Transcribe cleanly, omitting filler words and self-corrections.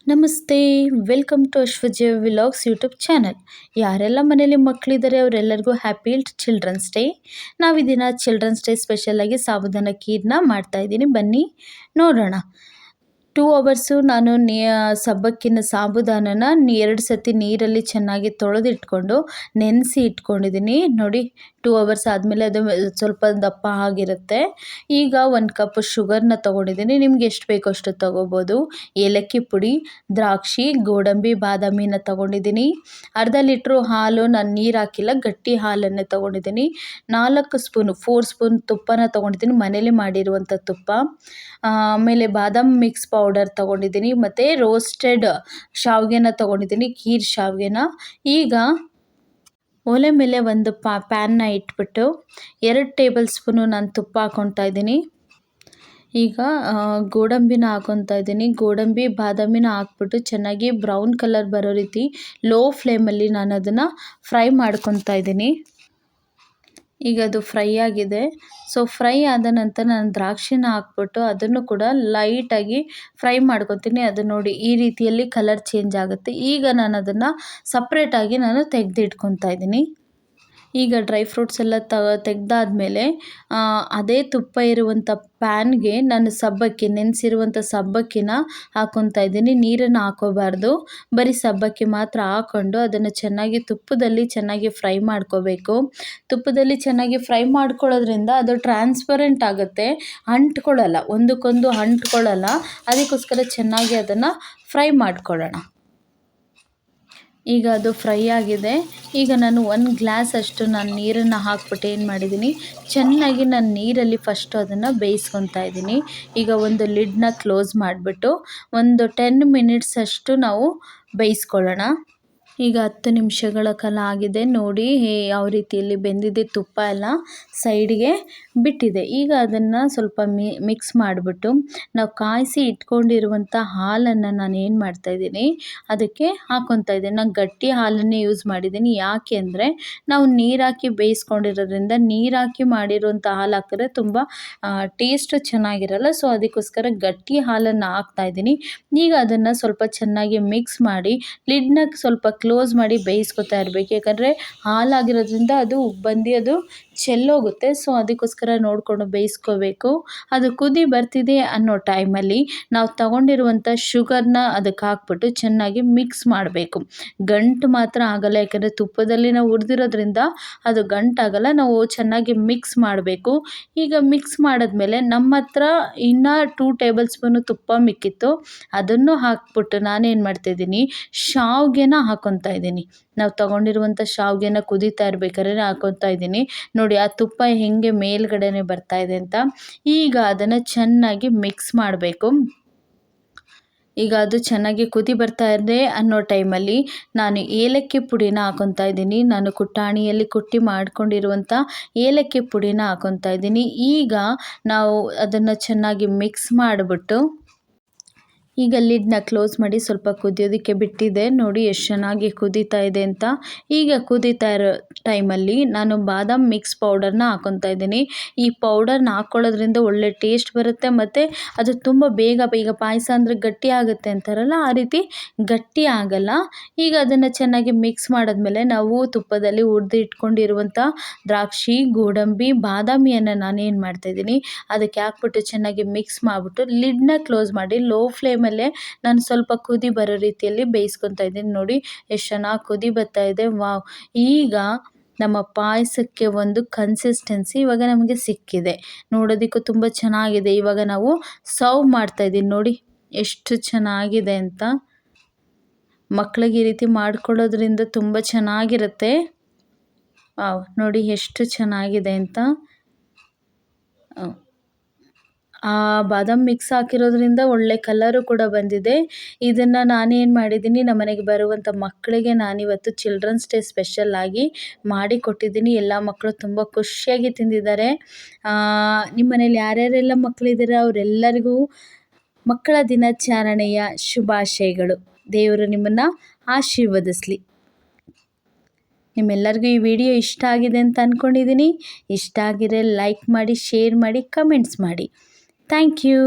ನಮಸ್ತೆ, welcome to Ashwaja vlogs YouTube channel. ಯಾರೆಲ್ಲ ಮನೇಲಿ ಮಕ್ಕಳಿದ್ದಾರೆ ಅವರೆಲ್ಲರಿಗೂ ಹ್ಯಾಪಿ ಚಿಲ್ಡ್ರನ್ಸ್ ಡೇ. ನಾವು ಈ ದಿನ ಚಿಲ್ಡ್ರನ್ಸ್ ಡೇ ಸ್ಪೆಷಲಾಗಿ ಸಾಬುದಾನ ಖೀರ್ನ ಮಾಡ್ತಾಯಿದ್ದೀನಿ. ಬನ್ನಿ ನೋಡೋಣ. 2 ಅವರ್ಸು ನಾನು ಸಬ್ಬಕ್ಕಿನ ಸಾಬುದಾನನ 2 ಸತಿ ನೀರಲ್ಲಿ ಚೆನ್ನಾಗಿ ತೊಳೆದಿಟ್ಕೊಂಡು ನೆನೆಸಿ ಇಟ್ಕೊಂಡಿದ್ದೀನಿ. ನೋಡಿ, 2 ಅವರ್ಸ್ ಆದಮೇಲೆ ಅದು ಸ್ವಲ್ಪ ದಪ್ಪ ಆಗಿರುತ್ತೆ. ಈಗ 1 ಕಪ್ ಶುಗರ್ನ ತೊಗೊಂಡಿದ್ದೀನಿ. ನಿಮ್ಗೆ ಎಷ್ಟು ಬೇಕೋ ಅಷ್ಟು ತೊಗೋಬೋದು. ಏಲಕ್ಕಿ ಪುಡಿ, ದ್ರಾಕ್ಷಿ, ಗೋಡಂಬಿ, ಬಾದಾಮಿನ ತೊಗೊಂಡಿದ್ದೀನಿ. ಅರ್ಧ ಲೀಟ್ರು ಹಾಲು ನಾನು ನೀರು ಹಾಕಿಲ್ಲ, ಗಟ್ಟಿ ಹಾಲನ್ನೇ ತೊಗೊಂಡಿದ್ದೀನಿ. 4 ಸ್ಪೂನು 4 ಸ್ಪೂನ್ ತುಪ್ಪನ ತೊಗೊಂಡಿದ್ದೀನಿ, ಮನೇಲಿ ಮಾಡಿರುವಂಥ ತುಪ್ಪ. ಆಮೇಲೆ ಬಾದಾಮ್ ಮಿಕ್ಸ್ ಪೌಡರ್ ತೊಗೊಂಡಿದ್ದೀನಿ ಮತ್ತು ರೋಸ್ಟೆಡ್ ಶಾವಿಗೆನ ತೊಗೊಂಡಿದ್ದೀನಿ, ಖೀರ್ ಶಾವಿಗೆನ. ಈಗ ಒಲೆ ಮೇಲೆ ಒಂದು ಪ್ಯಾನ್ನ ಇಟ್ಬಿಟ್ಟು 2 ಟೇಬಲ್ ಸ್ಪೂನು ನಾನು ತುಪ್ಪ ಹಾಕ್ಕೊತಾ ಇದ್ದೀನಿ. ಈಗ ಗೋಡಂಬಿನ ಹಾಕ್ಕೊತಾ ಇದ್ದೀನಿ. ಗೋಡಂಬಿ ಬಾದಾಮಿನ ಹಾಕ್ಬಿಟ್ಟು ಚೆನ್ನಾಗಿ ಬ್ರೌನ್ ಕಲರ್ ಬರೋ ರೀತಿ ಲೋ ಫ್ಲೇಮಲ್ಲಿ ನಾನು ಅದನ್ನು ಫ್ರೈ ಮಾಡ್ಕೊತಾ ಇದ್ದೀನಿ. ಈಗ ಅದು ಫ್ರೈ ಆಗಿದೆ. ಸೊ ಫ್ರೈ ಆದ ನಂತರ ನಾನು ದ್ರಾಕ್ಷಿನ ಹಾಕ್ಬಿಟ್ಟು ಅದನ್ನು ಕೂಡ ಲೈಟಾಗಿ ಫ್ರೈ ಮಾಡ್ಕೊತೀನಿ. ಅದು ನೋಡಿ ಈ ರೀತಿಯಲ್ಲಿ ಕಲರ್ ಚೇಂಜ್ ಆಗುತ್ತೆ. ಈಗ ನಾನು ಅದನ್ನು ಸಪ್ರೇಟಾಗಿ ತೆಗೆದಿಟ್ಕೊತಾ ಇದ್ದೀನಿ. ಈಗ ಡ್ರೈ ಫ್ರೂಟ್ಸ್ ಎಲ್ಲ ತೆಗೆದಾದ್ಮೇಲೆ ಅದೇ ತುಪ್ಪ ಇರುವಂಥ ಪ್ಯಾನ್ಗೆ ನಾನು ನೆನೆಸಿರುವಂಥ ಸಬ್ಬಕ್ಕಿನ ಹಾಕ್ಕೊತಾ ಇದ್ದೀನಿ. ನೀರನ್ನು ಹಾಕೋಬಾರ್ದು, ಬರೀ ಸಬ್ಬಕ್ಕಿ ಮಾತ್ರ ಹಾಕ್ಕೊಂಡು ಅದನ್ನು ತುಪ್ಪದಲ್ಲಿ ಚೆನ್ನಾಗಿ ಫ್ರೈ ಮಾಡ್ಕೋಬೇಕು. ತುಪ್ಪದಲ್ಲಿ ಚೆನ್ನಾಗಿ ಫ್ರೈ ಮಾಡ್ಕೊಳ್ಳೋದ್ರಿಂದ ಅದು ಟ್ರಾನ್ಸ್ಪರೆಂಟ್ ಆಗುತ್ತೆ, ಅಂಟ್ಕೊಳ್ಳಲ್ಲ, ಒಂದಕ್ಕೊಂದು ಅಂಟ್ಕೊಳ್ಳಲ್ಲ. ಅದಕ್ಕೋಸ್ಕರ ಚೆನ್ನಾಗಿ ಅದನ್ನು ಫ್ರೈ ಮಾಡ್ಕೊಳ್ಳೋಣ. ಈಗ ಅದು ಫ್ರೈ ಆಗಿದೆ. ಈಗ ನಾನು 1 ಗ್ಲಾಸ್ ಅಷ್ಟು ನೀರನ್ನು ಹಾಕ್ಬಿಟ್ಟು ಏನು ಮಾಡಿದ್ದೀನಿ, ಚೆನ್ನಾಗಿ ನೀರಲ್ಲಿ ಫಸ್ಟು ಅದನ್ನು ಬೇಯಿಸ್ಕೊತಾ ಇದ್ದೀನಿ. ಈಗ ಒಂದು ಲಿಡ್ನ ಕ್ಲೋಸ್ ಮಾಡಿಬಿಟ್ಟು ಒಂದು 10 ಮಿನಿಟ್ಸ್ ಅಷ್ಟು ನಾವು ಬೇಯಿಸ್ಕೊಳ್ಳೋಣ. ಈಗ 10 ನಿಮಿಷಗಳ ಕಾಲ ಆಗಿದೆ. ನೋಡಿ ಯಾವ ರೀತಿಯಲ್ಲಿ ಬೆಂದಿದೆ, ತುಪ್ಪ ಎಲ್ಲ ಸೈಡ್ಗೆ ಬಿಟ್ಟಿದೆ. ಈಗ ಅದನ್ನು ಸ್ವಲ್ಪ ಮಿಕ್ಸ್ ಮಾಡಿಬಿಟ್ಟು ನಾವು ಕಾಯಿಸಿ ಇಟ್ಕೊಂಡಿರುವಂಥ ಹಾಲನ್ನು ನಾನು ಏನು ಮಾಡ್ತಾಯಿದ್ದೀನಿ, ಅದಕ್ಕೆ ಹಾಕ್ಕೊತಾ ಇದ್ದೀನಿ. ನಾನು ಗಟ್ಟಿ ಹಾಲನ್ನೇ ಯೂಸ್ ಮಾಡಿದ್ದೀನಿ. ಯಾಕೆ ಅಂದರೆ ನಾವು ನೀರು ಹಾಕಿ ಬೇಯಿಸ್ಕೊಂಡಿರೋದ್ರಿಂದ ನೀರು ಹಾಕಿ ಮಾಡಿರುವಂಥ ಹಾಲು ಹಾಕಿದ್ರೆ ತುಂಬ ಟೇಸ್ಟ್ ಚೆನ್ನಾಗಿರಲ್ಲ. ಸೊ ಅದಕ್ಕೋಸ್ಕರ ಗಟ್ಟಿ ಹಾಲನ್ನು ಹಾಕ್ತಾಯಿದ್ದೀನಿ. ಈಗ ಅದನ್ನು ಸ್ವಲ್ಪ ಚೆನ್ನಾಗಿ ಮಿಕ್ಸ್ ಮಾಡಿ ಲಿಡ್ನ ಸ್ವಲ್ಪ ಕ್ಲೋಸ್ ಮಾಡಿ ಬೇಯಿಸ್ಕೊತಾ ಇರಬೇಕು. ಯಾಕಂದರೆ ಹಾಲಾಗಿರೋದ್ರಿಂದ ಅದು ಬಂದು ಅದು ಚೆಲ್ಲೋಗುತ್ತೆ. ಸೊ ಅದಕ್ಕೋಸ್ಕರ ನೋಡಿಕೊಂಡು ಬೇಯಿಸ್ಕೋಬೇಕು. ಅದು ಕುದಿ ಬರ್ತಿದೆ ಅನ್ನೋ ಟೈಮಲ್ಲಿ ನಾವು ತಗೊಂಡಿರುವಂಥ ಶುಗರ್ನ ಅದಕ್ಕೆ ಹಾಕ್ಬಿಟ್ಟು ಚೆನ್ನಾಗಿ ಮಿಕ್ಸ್ ಮಾಡಬೇಕು. ಗಂಟು ಮಾತ್ರ ಆಗಲ್ಲ, ಯಾಕಂದರೆ ತುಪ್ಪದಲ್ಲಿ ನಾವು ಹುರಿದಿರೋದ್ರಿಂದ ಅದು ಗಂಟಾಗಲ್ಲ. ನಾವು ಚೆನ್ನಾಗಿ ಮಿಕ್ಸ್ ಮಾಡಬೇಕು. ಈಗ ಮಿಕ್ಸ್ ಮಾಡಿದ್ಮೇಲೆ ನಮ್ಮ ಹತ್ರ ಇನ್ನೂ 2 ಟೇಬಲ್ ಸ್ಪೂನು ತುಪ್ಪ ಮಿಕ್ಕಿತ್ತು, ಅದನ್ನು ಹಾಕ್ಬಿಟ್ಟು ನಾನೇನು ಮಾಡ್ತಾಯಿದ್ದೀನಿ, ಶಾವಿಗೆನ ಹಾಕ್ಕೊತಾ ಇದ್ದೀನಿ. ನಾವು ತೊಗೊಂಡಿರುವಂಥ ಶಾವಿಗೆನ ಕುದೀತಾ ಇರಬೇಕಾದ್ರೆ ಹಾಕ್ಕೊತಾ ಇದ್ದೀನಿ. ನೋಡಿ ಆ ತುಪ್ಪ ಹೆಂಗೆ ಮೇಲ್ಗಡೆನೆ ಬರ್ತಾ ಇದೆ ಅಂತ. ಈಗ ಅದನ್ನು ಚೆನ್ನಾಗಿ ಮಿಕ್ಸ್ ಮಾಡಬೇಕು. ಈಗ ಅದು ಚೆನ್ನಾಗಿ ಕುದಿ ಬರ್ತಾ ಇದೆ ಅನ್ನೋ ಟೈಮಲ್ಲಿ ನಾನು ಏಲಕ್ಕಿ ಪುಡಿನ ಹಾಕ್ಕೊತಾ ಇದ್ದೀನಿ. ನಾನು ಕುಟ್ಟಾಣಿಯಲ್ಲಿ ಕುಟ್ಟಿ ಮಾಡ್ಕೊಂಡಿರುವಂಥ ಏಲಕ್ಕಿ ಪುಡಿನ ಹಾಕ್ಕೊತಾ ಇದ್ದೀನಿ. ಈಗ ನಾವು ಅದನ್ನು ಚೆನ್ನಾಗಿ ಮಿಕ್ಸ್ ಮಾಡಿಬಿಟ್ಟು ಈಗ ಲಿಡ್ನ ಕ್ಲೋಸ್ ಮಾಡಿ ಸ್ವಲ್ಪ ಕುದಿಯೋದಕ್ಕೆ ಬಿಟ್ಟಿದೆ. ನೋಡಿ ಎಷ್ಟು ಚೆನ್ನಾಗಿ ಕುದೀತಾ ಇದೆ ಅಂತ. ಈಗ ಕುದೀತಾ ಇರೋ ಟೈಮಲ್ಲಿ ನಾನು ಬಾದಾಮ್ ಮಿಕ್ಸ್ ಪೌಡರ್ನ ಹಾಕ್ಕೊತಾ ಇದ್ದೀನಿ. ಈ ಪೌಡರ್ನ ಹಾಕ್ಕೊಳ್ಳೋದ್ರಿಂದ ಒಳ್ಳೆ ಟೇಸ್ಟ್ ಬರುತ್ತೆ ಮತ್ತು ಅದು ತುಂಬ ಬೇಗ ಈಗ ಪಾಯಸ ಅಂದರೆ ಗಟ್ಟಿ ಆಗುತ್ತೆ ಅಂತಾರಲ್ಲ, ಆ ರೀತಿ ಗಟ್ಟಿ ಆಗಲ್ಲ. ಈಗ ಅದನ್ನು ಚೆನ್ನಾಗಿ ಮಿಕ್ಸ್ ಮಾಡಿದ್ಮೇಲೆ ನಾವು ತುಪ್ಪದಲ್ಲಿ ಹುರಿದು ಇಟ್ಕೊಂಡಿರುವಂಥ ದ್ರಾಕ್ಷಿ, ಗೋಡಂಬಿ, ಬಾದಾಮಿಯನ್ನು ನಾನೇನು ಮಾಡ್ತಾಯಿದ್ದೀನಿ ಅದಕ್ಕೆ ಹಾಕ್ಬಿಟ್ಟು ಚೆನ್ನಾಗಿ ಮಿಕ್ಸ್ ಮಾಡಿಬಿಟ್ಟು ಲಿಡ್ನ ಕ್ಲೋಸ್ ಮಾಡಿ ಲೋ ಫ್ಲೇಮಲ್ಲೇ ನಾನು ಸ್ವಲ್ಪ ಕುದಿ ಬರೋ ರೀತಿಯಲ್ಲಿ ಬೇಯಿಸ್ಕೊತಾ ಇದ್ದೀನಿ. ನೋಡಿ ಎಷ್ಟು ಚೆನ್ನಾಗಿ ಕುದಿ ಬರ್ತಾ ಇದೆ. ವಾವ್! ಈಗ ನಮ್ಮ ಪಾಯಸಕ್ಕೆ ಒಂದು ಕನ್ಸಿಸ್ಟೆನ್ಸಿ ಇವಾಗ ನಮಗೆ ಸಿಕ್ಕಿದೆ. ನೋಡೋದಕ್ಕೂ ತುಂಬ ಚೆನ್ನಾಗಿದೆ. ಇವಾಗ ನಾವು ಸರ್ವ್ ಮಾಡ್ತಾಯಿದ್ದೀನಿ. ನೋಡಿ ಎಷ್ಟು ಚೆನ್ನಾಗಿದೆ ಅಂತ. ಮಕ್ಕಳಿಗೆ ಈ ರೀತಿ ಮಾಡ್ಕೊಳ್ಳೋದ್ರಿಂದ ತುಂಬ ಚೆನ್ನಾಗಿರುತ್ತೆ. ವಾವ್! ನೋಡಿ ಎಷ್ಟು ಚೆನ್ನಾಗಿದೆ ಅಂತ. ಆ ಬಾದಾಮ್ ಮಿಕ್ಸ್ ಹಾಕಿರೋದ್ರಿಂದ ಒಳ್ಳೆ ಕಲರು ಕೂಡ ಬಂದಿದೆ. ಇದನ್ನು ನಾನೇನು ಮಾಡಿದ್ದೀನಿ, ನಮ್ಮ ಮನೆಗೆ ಬರುವಂಥ ಮಕ್ಕಳಿಗೆ ನಾನಿವತ್ತು ಚಿಲ್ಡ್ರನ್ಸ್ ಡೇ ಸ್ಪೆಷಲ್ಲಾಗಿ ಮಾಡಿ ಕೊಟ್ಟಿದ್ದೀನಿ. ಎಲ್ಲ ಮಕ್ಕಳು ತುಂಬ ಖುಷಿಯಾಗಿ ತಿಂದಿದ್ದಾರೆ. ನಿಮ್ಮ ಮನೇಲಿ ಯಾರ್ಯಾರೆಲ್ಲ ಮಕ್ಕಳಿದ್ದಾರೆ ಅವರೆಲ್ಲರಿಗೂ ಮಕ್ಕಳ ದಿನಾಚರಣೆಯ ಶುಭಾಶಯಗಳು. ದೇವರು ನಿಮ್ಮನ್ನು ಆಶೀರ್ವದಿಸಲಿ. ನಿಮ್ಮೆಲ್ಲರಿಗೂ ಈ ವಿಡಿಯೋ ಇಷ್ಟ ಆಗಿದೆ ಅಂತ ಅಂದ್ಕೊಂಡಿದ್ದೀನಿ. ಇಷ್ಟ ಆಗಿದ್ರೆ ಲೈಕ್ ಮಾಡಿ, ಶೇರ್ ಮಾಡಿ, ಕಮೆಂಟ್ಸ್ ಮಾಡಿ. Thank you.